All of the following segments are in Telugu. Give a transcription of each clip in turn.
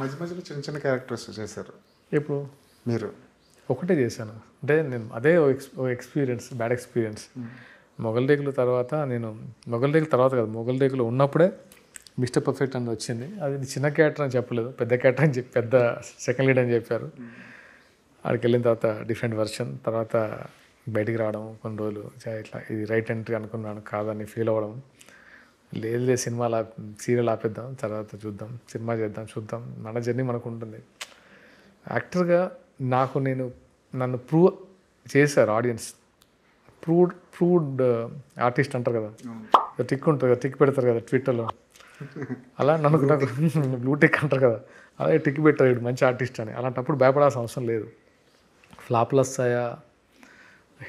మధ్య మధ్యలో చిన్న చిన్న క్యారెక్టర్స్ చేశారు ఇప్పుడు మీరు. ఒకటే చేశాను, అంటే నేను అదే ఓ ఎక్స్పీరియన్స్, బ్యాడ్ ఎక్స్పీరియన్స్. మొగల్ రేకుల తర్వాత నేను మొగల్ రేకుల తర్వాత కాదు, మొగల్ రేకులు ఉన్నప్పుడే మిస్టర్ పర్ఫెక్ట్ అని వచ్చింది. అది చిన్న క్యారెక్టర్ అని చెప్పలేదు, పెద్ద క్యారెక్టర్ అని చెప్పి పెద్ద సెకండ్ లీడ్ అని చెప్పారు. ఆడికి వెళ్ళిన తర్వాత డిఫరెంట్ వర్షన్, తర్వాత బయటికి రావడం కొన్ని రోజులు ఇట్లా ఇది రైట్ ఎంట్రీ అనుకున్నాను, కాదని ఫీల్ అవ్వడం. లేదు సినిమా సీరియల్ ఆపేద్దాం, తర్వాత చూద్దాం, సినిమా చేద్దాం, చూద్దాం, మన జర్నీ మనకు ఉంటుంది. యాక్టర్గా నన్ను ప్రూవ్ చేశారు ఆడియన్స్. ప్రూవ్డ్ ఆర్టిస్ట్ అంటారు కదా, టిక్ ఉంటుంది కదా, టిక్ పెడతారు కదా ట్విట్టర్లో, అలా నాకు బ్లూ టిక్ అంటారు కదా, అలాగే టిక్ పెట్టారు మంచి ఆర్టిస్ట్ అని. అలాంటప్పుడు భయపడాల్సిన అవసరం లేదు. ఫ్లాప్లు వస్తాయా,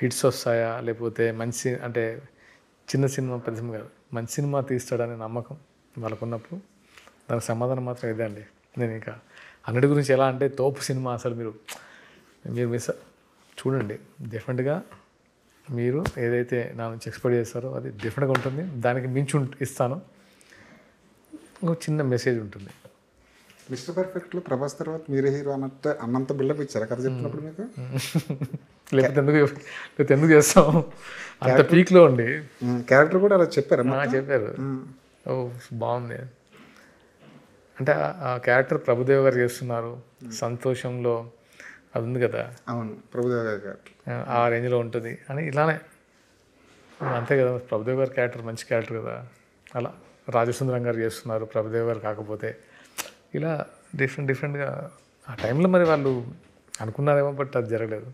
హిట్స్ వస్తాయా, లేకపోతే మంచి అంటే చిన్న సినిమా పెద్ద సినిమా కాదు, మంచి సినిమా తీస్తాడనే నమ్మకం వాళ్ళకు ఉన్నప్పుడు దానికి సమాధానం మాత్రం ఇదే అండి. నేను ఇంకా అన్నిటి గురించి ఎలా అంటే తోపు సినిమా అసలు మీరు మిస్ చూడండి, డెఫినెట్గా మీరు ఏదైతే నా నుంచి ఎక్స్పెక్ట్ చేస్తారో అది డెఫినెట్గా ఉంటుంది. దానికి మించి ఇస్తాను. ఒక చిన్న మెసేజ్ ఉంటుంది. మిస్టర్ పర్ఫెక్ట్లో ప్రభాస్ తర్వాత మీరే హీరో అన్నంత బిల్డప్ ఇచ్చారా కథ చెప్తున్నప్పుడు మీకు? లేకపోతే ఎందుకు చేస్తాం, అంత పీక్లో ఉండి. క్యారెక్టర్ కూడా అలా చెప్పారు. చెప్పారు. ఓ బాగుంది అంటే ఆ క్యారెక్టర్ ప్రభుదేవ్ గారు చేస్తున్నారు. సంతోషంలో అది ఉంది కదా, అవును, ప్రభుదేవ్ గారి క్యారెక్టర్ ఆ రేంజ్లో ఉంటుంది అని ఇలానే అంతే కదా. ప్రభుదేవ్ గారి క్యారెక్టర్ మంచి క్యారెక్టర్ కదా, అలా రాజసుందరం గారు చేస్తున్నారు ప్రభుదేవ్ గారు కాకపోతే. ఇలా డిఫరెంట్గా ఆ టైంలో మరి వాళ్ళు అనుకున్నారేమో, బట్ అది జరగలేదు.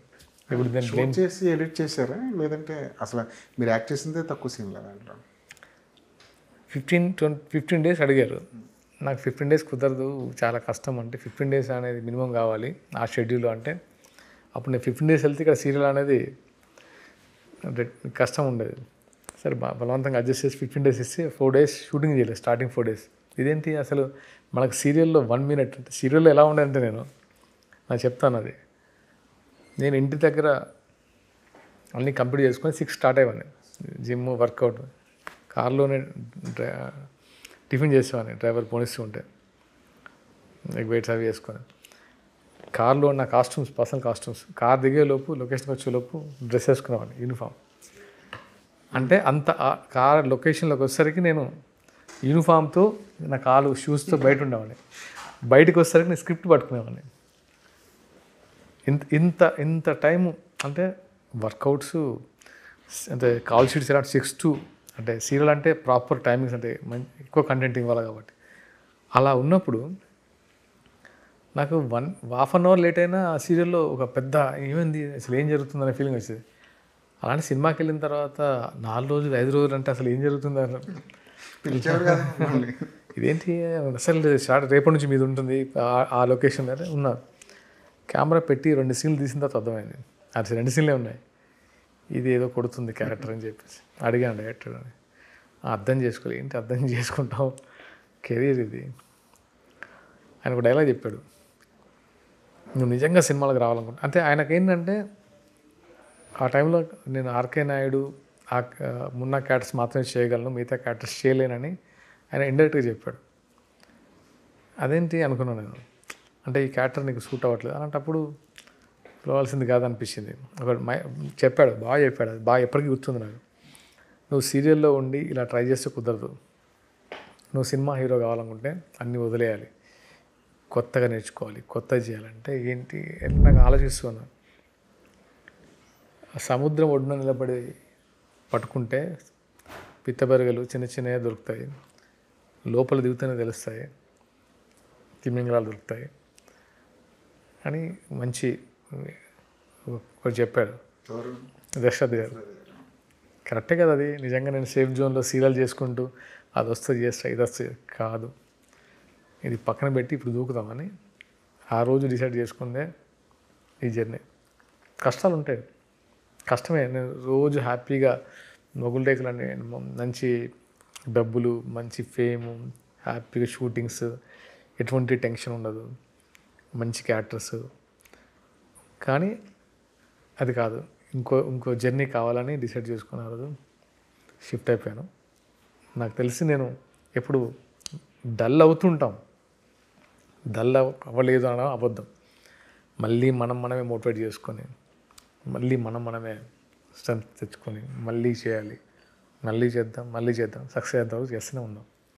ఇప్పుడు దాన్ని బ్లేమ్ చేసి ఎడిట్ చేశారా, లేదంటే అసలు మీరు యాక్ట్ చేసిందే తక్కువ సీన్లో దాంట్లో? 15 days అడిగారు. నాకు 15 days కుదరదు, చాలా కష్టం, అంటే 15 days అనేది మినిమం కావాలి ఆ షెడ్యూల్. అంటే అప్పుడు నేను 15 days వెళ్తే ఇక్కడ సీరియల్ అనేది అంటే కష్టం ఉండేది. సరే బలవంతంగా అడ్జస్ట్ చేసి 15 days ఇస్తే 4 days షూటింగ్ చేయలేదు, స్టార్టింగ్ 4 days. ఇదేంటి అసలు మనకు సీరియల్లో 1 minute అంటే సీరియల్లో ఎలా ఉండేదంటే నాకు చెప్తాను అది. నేను ఇంటి దగ్గర అన్నీ కంప్లీట్ చేసుకొని 6 స్టార్ట్ అయ్యాను. జిమ్, వర్కౌట్, కార్లోనే టిఫిన్ చేసేవాడిని డ్రైవర్ పోనిస్తూ ఉంటే, వెయిట్స్ అవి వేసుకొని. కార్లో నా కాస్ట్యూమ్స్, పర్సనల్ కాస్ట్యూమ్స్, కార్ దిగేలోపు, లొకేషన్కి వచ్చేలోపు డ్రెస్ వేసుకునేవాడిని, యూనిఫామ్. అంటే అంత కార్ లొకేషన్లోకి వచ్చేసరికి నేను యూనిఫామ్తో నా కాలు షూస్తో బయట ఉండేవాడిని. బయటకు వచ్చేసరికి నేను స్క్రిప్ట్ పట్టుకునేవాడిని. ఇంత టైము అంటే వర్కౌట్స్, అంటే కాల్ షీట్స్ అరౌండ్ 6 to, అంటే సీరియల్ అంటే ప్రాపర్ టైమింగ్స్, అంటే ఎక్కువ కంటెంట్ ఇవ్వాలి కాబట్టి. అలా ఉన్నప్పుడు నాకు హాఫ్ అన్ అవర్ లేట్ అయినా ఆ సీరియల్లో ఒక పెద్ద ఏమైంది అసలు ఏం జరుగుతుందనే ఫీలింగ్ వచ్చేది. అలాంటి సినిమాకి వెళ్ళిన తర్వాత 4 రోజులు 5 రోజులు అంటే అసలు ఏం జరుగుతుంది ఇదేంటి అసలు రేపటి నుంచి మీద ఉంటుంది ఆ లొకేషన్ అంటే ఉన్నారు. కెమెరా పెట్టి 2 సీన్లు తీసిన తర్వాత అర్థమైంది అది 2 సీన్లే ఉన్నాయి, ఇది ఏదో కొడుతుంది క్యారెక్టర్ అని చెప్పేసి అడిగాను డైరెక్టర్ అని. అర్థం చేసుకోవాలి, ఏంటి అర్థం చేసుకుంటావు, కెరీర్ ఇది. ఆయన ఒక డైలాగ్ చెప్పాడు, నువ్వు నిజంగా సినిమాలకు రావాలనుకుంటా. అంటే ఆయనకేంటంటే ఆ టైంలో నేను ఆర్కే నాయుడు మున్న క్యారెక్టర్స్ మాత్రమే చేయగలను, మిగతా క్యారెక్టర్స్ చేయలేనని ఆయన ఇండైరెక్ట్గా చెప్పాడు. అదేంటి అనుకున్నాను నేను, అంటే ఈ క్యారెక్టర్ నీకు సూట్ అవ్వట్లేదు. అలాంటప్పుడు పిలవాల్సింది కాదనిపించింది. ఒక చెప్పాడు, బాగా చెప్పాడు, అది బాగా ఎప్పటికీ గుర్తుంది నాకు. నువ్వు సీరియల్లో ఉండి ఇలా ట్రై చేస్తే కుదరదు, నువ్వు సినిమా హీరో కావాలనుకుంటే అన్నీ వదిలేయాలి, కొత్తగా నేర్చుకోవాలి, కొత్తగా చేయాలంటే ఏంటి నాకు ఆలోచిస్తున్నాను. సముద్రం ఒడ్డున నిలబడి పట్టుకుంటే పిత్తబెరగలు చిన్న చిన్నవి దొరుకుతాయి, లోపల దిగుతూనే తెలుస్తాయి, తిమింగలాలు దొరుకుతాయి అని మంచి ఒకటి చెప్పాడు దశరథ్ గారు. కరెక్టే కదా అది. నిజంగా నేను సేఫ్ జోన్లో సీరియల్ చేసుకుంటూ అది వస్తుంది చేస్తా, ఇది వస్తుంది కాదు, ఇది పక్కన పెట్టి ఇప్పుడు దూకుతామని ఆ రోజు డిసైడ్ చేసుకుందే ఈ జర్నీ. కష్టాలు ఉంటాయి, కష్టమే. నేను రోజు హ్యాపీగా మొగులు రేకులని మంచి డబ్బులు, మంచి ఫేము, హ్యాపీగా షూటింగ్స్, ఎటువంటి టెన్షన్ ఉండదు, మంచి క్యారెక్టర్స్. కానీ అది కాదు, ఇంకో జర్నీ కావాలని డిసైడ్ చేసుకున్న రోజు షిఫ్ట్ అయిపోయాను. నాకు తెలిసి నేను ఎప్పుడు డల్ అవుతుంటాం, డల్ అవ్వలేదు అనడం అబద్ధం. మళ్ళీ మనమే మోటివేట్ చేసుకొని మళ్ళీ మనమే స్ట్రెంత్ తెచ్చుకొని మళ్ళీ చేయాలి, మళ్ళీ చేద్దాం సక్సెస్ అయ్యేంత వరకు చేస్తూనే ఉన్నాం.